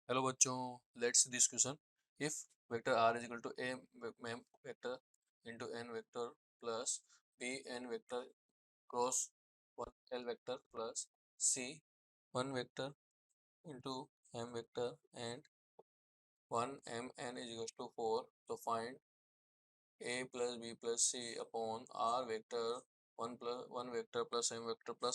Hello बच्चों, let's this question. If vector r is equal to a vector into n vector plus b n vector cross one l vector plus c one vector into m vector and one m n is equal to 4, तो find a plus b plus c upon r vector one vector plus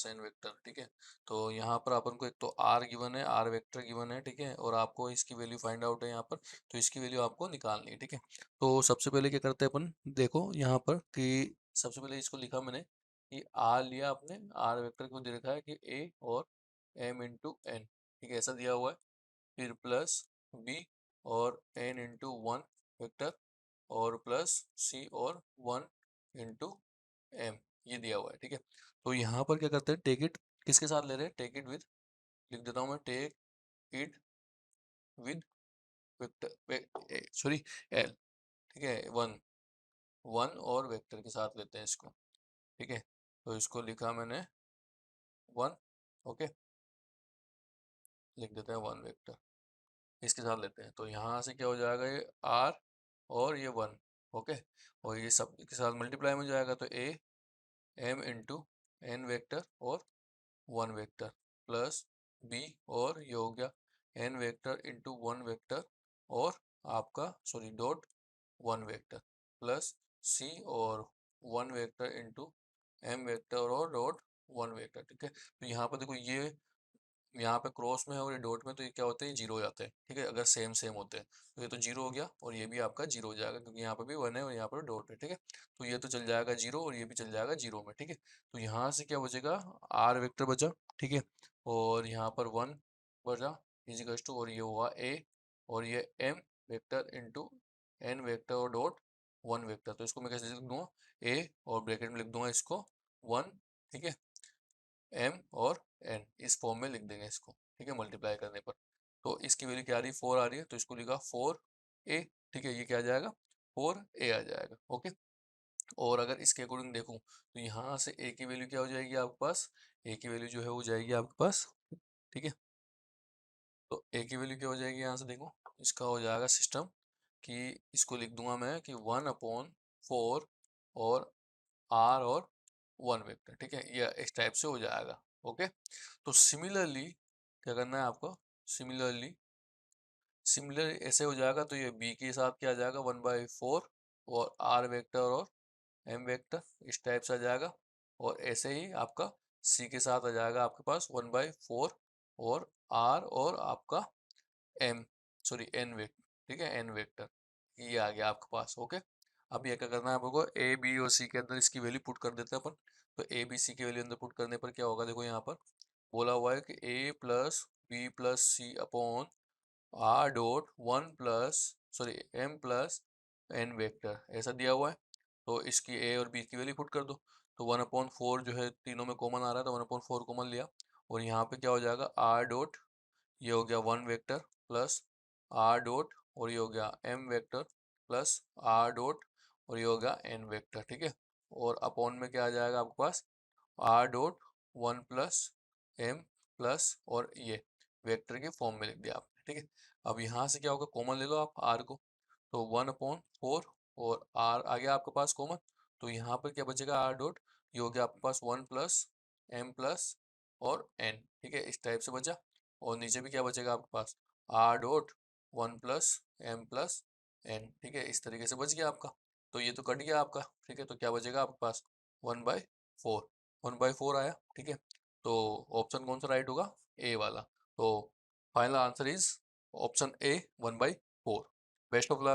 n vector. ठीक है, तो यहाँ पर अपन को एक तो आर गिवन है, आर वेक्टर गिवन है। ठीक है, और आपको इसकी वैल्यू फाइंड आउट है यहाँ पर, तो इसकी वैल्यू आपको निकालनी है। ठीक है, तो सबसे पहले क्या करते हैं अपन, देखो यहाँ पर कि सबसे पहले इसको लिखा मैंने कि आर लिया आपने, आर वेक्टर को दे रखा है कि ए और एम इंटू एन। ठीक है, ऐसा दिया हुआ है। फिर प्लस बी और एन इंटू वन वेक्टर और प्लस सी और वन इंटू एम, ये दिया हुआ है। ठीक है, तो यहाँ पर क्या करते हैं, टेक इट किसके साथ ले रहे हैं, टेक इट विद, लिख देता हूँ मैं, take it with vector sorry l. ठीक है, वन वन और वेक्टर के साथ लेते हैं इसको। ठीक है, तो इसको लिखा मैंने वन, ओके, लिख देते हैं वन वेक्टर, इसके साथ लेते हैं। तो यहाँ से क्या हो जाएगा, ये आर और ये वन, ओके, और ये सब के साथ मल्टीप्लाई में हो जाएगा, तो a m into n vector और वन वेक्टर प्लस बी और ये हो गया n vector into one vector और आपका sorry dot one vector plus c और one vector into m vector और डॉट वन वेक्टर। ठीक है, तो यहाँ पर देखो ये यहाँ पे क्रॉस में है और ये डॉट में, तो ये क्या होते हैं, जीरो हो जाते हैं। ठीक है, अगर सेम सेम होते हैं तो ये तो जीरो हो गया और ये भी आपका जीरो हो जाएगा, क्योंकि यहाँ पे भी वन है और यहाँ पर डॉट है। ठीक है, तो ये तो चल जाएगा जीरो और ये भी चल जाएगा जीरो में। ठीक है, तो यहाँ से क्या बचेगा, आर वेक्टर बचा। ठीक है, और यहाँ पर वन बचा इजिकल्स टू, और ये हुआ ए और ये m vector into n vector और डॉट वन वेक्टर। तो इसको मैं कैसे लिख दूंगा, ए और ब्रैकेट में लिख दूंगा इसको वन, ठीक है, एम और एन, इस फॉर्म में लिख देंगे इसको। ठीक है, मल्टीप्लाई करने पर तो इसकी वैल्यू क्या आ रही है, फोर आ रही है, तो इसको लिखा फोर ए। ठीक है, ये क्या आ जाएगा, फोर ए आ जाएगा। ओके, और अगर इसके अकॉर्डिंग देखूं तो यहाँ से ए की वैल्यू क्या हो जाएगी आपके पास, ए की वैल्यू जो है हो जाएगी आपके पास। ठीक है, तो ए की वैल्यू क्या हो जाएगी, यहाँ से देखो इसका हो जाएगा सिस्टम कि इसको लिख दूंगा मैं कि वन अपॉन फोर और आर और वन वेक्टर। ठीक है, ये इस टाइप से हो जाएगा। ओके, तो सिमिलरली क्या करना है आपको, सिमिलरली सिमिलर ऐसे हो जाएगा, तो ये बी के साथ क्या आ जाएगा, वन बाई फोर और आर वेक्टर और एम वेक्टर, इस टाइप से आ जाएगा। और ऐसे ही आपका सी के साथ आ जाएगा आपके पास वन बाई फोर और आर और आपका एम सॉरी एन वेक्टर। ठीक है, एन वेक्टर, ये आ गया आपके पास। ओके, अब ये क्या करना है आपको, ए बी और सी के अंदर इसकी वैल्यू पुट कर देते हैं अपन। तो ए बी सी की वैल्यू अंदर पुट करने पर क्या होगा, देखो यहाँ पर बोला हुआ है कि a plus b plus c upon r dot one plus sorry m plus n vector, ऐसा दिया हुआ है। तो इसकी ए और बी की वैल्यू पुट कर दो, तो वन अपॉन फोर जो है तीनों में कॉमन आ रहा है, तो वन अपॉन फोर कॉमन लिया, और यहाँ पे क्या हो जाएगा, आर डॉट ये हो गया one vector plus r dot और ये हो गया m vector plus r dot और ये हो गया एन वेक्टर। ठीक है, और अपॉन में क्या आ जाएगा आपके पास, r dot one plus m plus और ये वेक्टर के फॉर्म में लिख दिया आपने। ठीक है, अब यहाँ से क्या होगा, कॉमन ले लो आप आर को, तो वन अपॉन फोर और आर आ गया आपके पास कॉमन, तो यहाँ पर क्या बचेगा, आर डॉट ये हो गया आपके पास वन प्लस एम प्लस और एन। ठीक है, इस टाइप से बचा, और नीचे भी क्या बचेगा आपके पास, r dot one plus m plus n. ठीक है, इस तरीके से बच गया आपका, तो ये तो कट गया आपका। ठीक है, तो क्या बचेगा आपके पास, one by four, one by four आया। ठीक है, तो ऑप्शन कौन सा राइट होगा, ए वाला। तो final answer is option A, one by four. Best of luck.